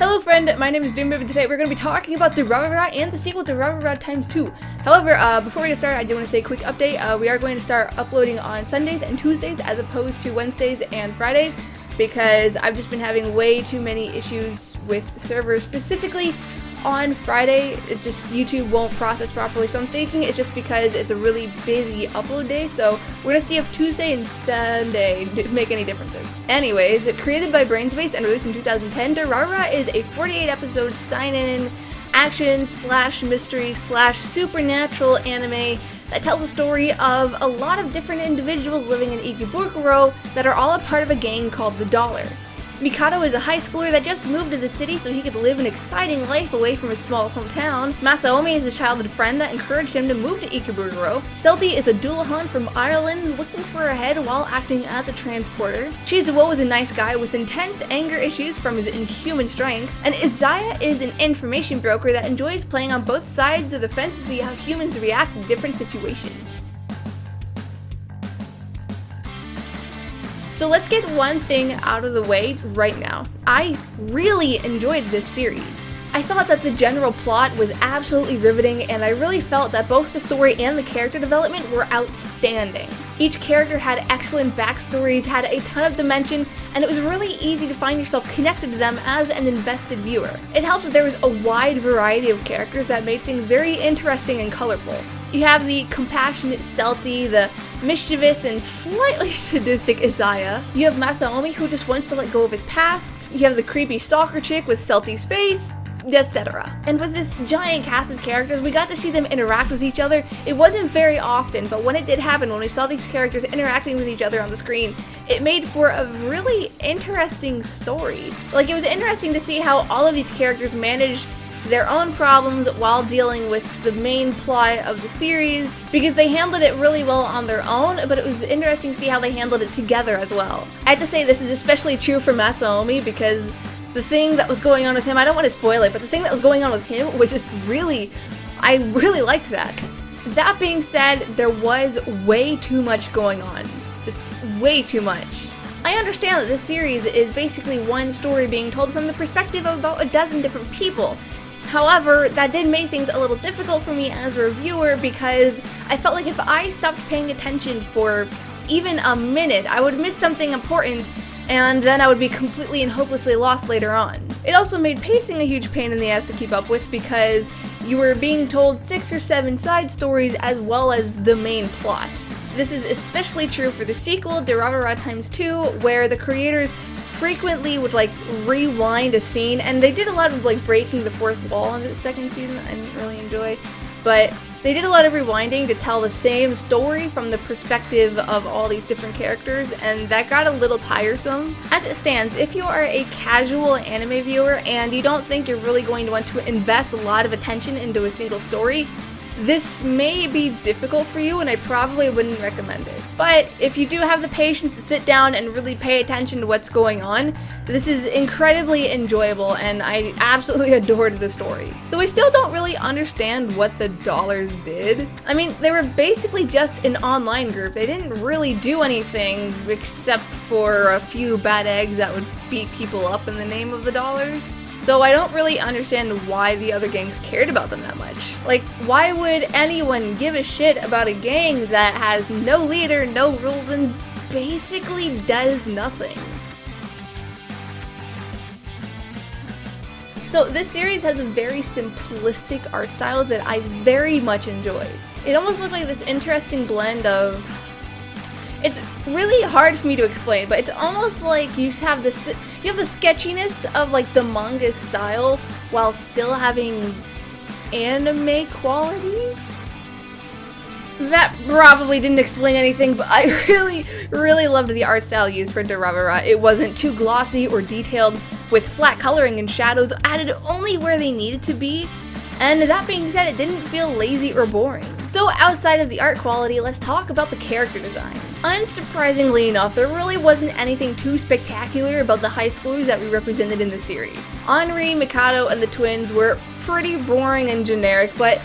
Hello friend, my name is Doombabetalks, and today we're going to be talking about Durarara and the sequel Durarara times 2. However, before we get started, I do want to say a quick update. We are going to start uploading on Sundays and Tuesdays as opposed to Wednesdays and Fridays because I've just been having way too many issues with the server, specifically on Friday. It just YouTube won't process properly, so I'm thinking it's just because it's a really busy upload day. So we're gonna see if Tuesday and Sunday make any differences. Anyways, created by BrainsBase and released in 2010, Durarara is a 48 episode Seinen action / mystery / supernatural anime that tells a story of a lot of different individuals living in Ikebukuro that are all a part of a gang called the Dollars. Mikado is a high schooler that just moved to the city so he could live an exciting life away from his small hometown. Masaomi is a childhood friend that encouraged him to move to Ikebukuro. Celti is a dual-hunt from Ireland looking for a head while acting as a transporter. Chizuo is a nice guy with intense anger issues from his inhuman strength. And Izaya is an information broker that enjoys playing on both sides of the fence to see how humans react in different situations. So let's get one thing out of the way right now. I really enjoyed this series. I thought that the general plot was absolutely riveting, and I really felt that both the story and the character development were outstanding. Each character had excellent backstories, had a ton of dimension, and it was really easy to find yourself connected to them as an invested viewer. It helps that there was a wide variety of characters that made things very interesting and colorful. You have the compassionate Celti, the mischievous and slightly sadistic Izaya. You have Masaomi, who just wants to let go of his past. You have the creepy stalker chick with Celti's face, etc. And with this giant cast of characters, we got to see them interact with each other. It wasn't very often, but when it did happen, when we saw these characters interacting with each other on the screen, it made for a really interesting story. Like, it was interesting to see how all of these characters managed their own problems while dealing with the main plot of the series, because they handled it really well on their own, but it was interesting to see how they handled it together as well. I have to say this is especially true for Masaomi, because the thing that was going on with him, I don't want to spoil it, but the thing that was going on with him was just I really liked that. That being said, there was way too much going on. Just way too much. I understand that this series is basically one story being told from the perspective of about a dozen different people. However, that did make things a little difficult for me as a reviewer, because I felt like if I stopped paying attention for even a minute, I would miss something important, and then I would be completely and hopelessly lost later on. It also made pacing a huge pain in the ass to keep up with, because you were being told 6 or 7 side stories as well as the main plot. This is especially true for the sequel, Durarara times 2, where the creators frequently would rewind a scene, and they did a lot of breaking the fourth wall in the second season. I didn't really enjoy, but they did a lot of rewinding to tell the same story from the perspective of all these different characters, and that got a little tiresome. As it stands, if you are a casual anime viewer and you don't think you're really going to want to invest a lot of attention into a single story, this may be difficult for you, and I probably wouldn't recommend it. But if you do have the patience to sit down and really pay attention to what's going on, this is incredibly enjoyable, and I absolutely adored the story. Though I still don't really understand what the Dollars did. I mean, they were basically just an online group. They didn't really do anything except for a few bad eggs that would beat people up in the name of the Dollars. So I don't really understand why the other gangs cared about them that much. Like, why would anyone give a shit about a gang that has no leader, no rules, and basically does nothing? So this series has a very simplistic art style that I very much enjoyed. It almost looked like this interesting blend of... It's really hard for me to explain, but it's almost like you have the sketchiness of the manga style while still having anime qualities. That probably didn't explain anything, but I really loved the art style used for Durarara. It wasn't too glossy or detailed, with flat coloring and shadows added only where they needed to be. And that being said, it didn't feel lazy or boring. So outside of the art quality, let's talk about the character design. Unsurprisingly enough, there really wasn't anything too spectacular about the high schoolers that we represented in the series. Henri, Mikado, and the twins were pretty boring and generic, but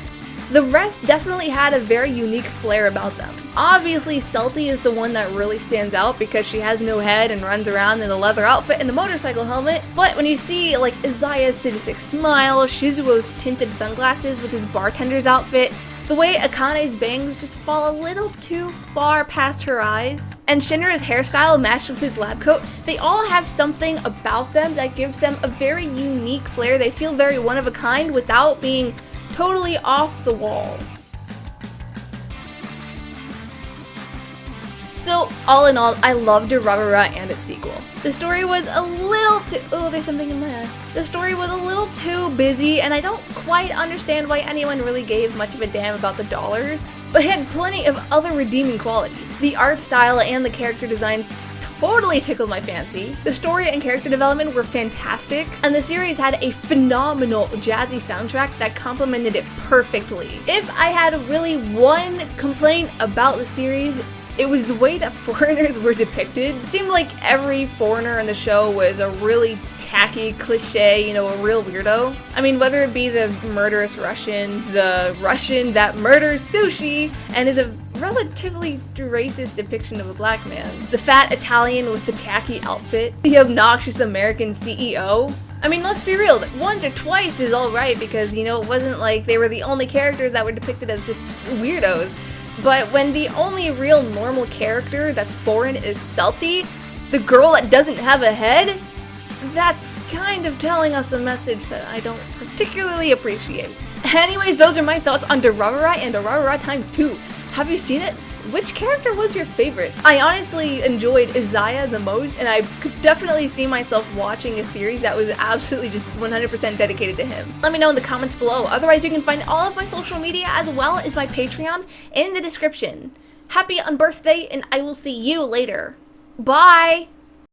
The rest definitely had a very unique flair about them. Obviously, Celty is the one that really stands out because she has no head and runs around in a leather outfit and a motorcycle helmet. But when you see like Izaya's sadistic smile, Shizuo's tinted sunglasses with his bartender's outfit, the way Akane's bangs just fall a little too far past her eyes, and Shinra's hairstyle matched with his lab coat, they all have something about them that gives them a very unique flair. They feel very one of a kind without being totally off the wall. So, all in all, I loved Durarara and its sequel. The story was a little too— oh, there's something in my eye. The story was a little too busy, and I don't quite understand why anyone really gave much of a damn about the dollars, but it had plenty of other redeeming qualities. The art style and the character design totally tickled my fancy. The story and character development were fantastic, and the series had a phenomenal jazzy soundtrack that complemented it perfectly. If I had really one complaint about the series, it was the way that foreigners were depicted. It seemed like every foreigner in the show was a really tacky cliche, you know, a real weirdo. I mean, whether it be the murderous Russians, the Russian that murders sushi and is a relatively racist depiction of a black man, the fat Italian with the tacky outfit, the obnoxious American CEO. I mean, let's be real, once or twice is alright because, you know, it wasn't like they were the only characters that were depicted as just weirdos. But when the only real normal character that's foreign is Celty, the girl that doesn't have a head, that's kind of telling us a message that I don't particularly appreciate. Anyways, those are my thoughts on Durarara and Durarara times 2. Have you seen it? Which character was your favorite? I honestly enjoyed Izaya the most, and I could definitely see myself watching a series that was absolutely just 100% dedicated to him. Let me know in the comments below. Otherwise, you can find all of my social media as well as my Patreon in the description. Happy unbirthday, and I will see you later. Bye!